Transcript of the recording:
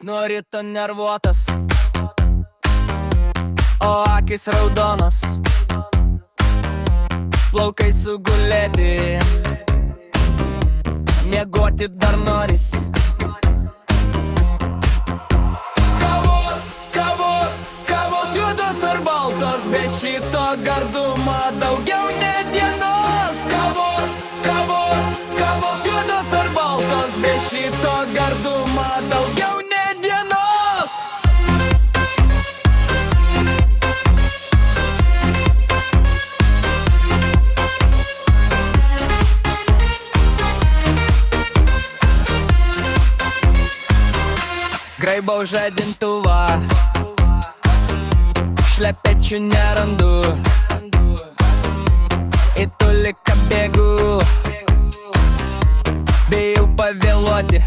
Nuo ryto nervuotas, o akis raudonas, plaukai sugulėti, miegoti dar noris. Kavos juodos ar baltos, be šito gardumo daugiau ne dienos. Kavos juodos ar baltos, be šito gardumo daugiau ne dienos. Graibau žadintuvą, šlepečių nerandu, į tuliką bėgu, bijau pavėluoti.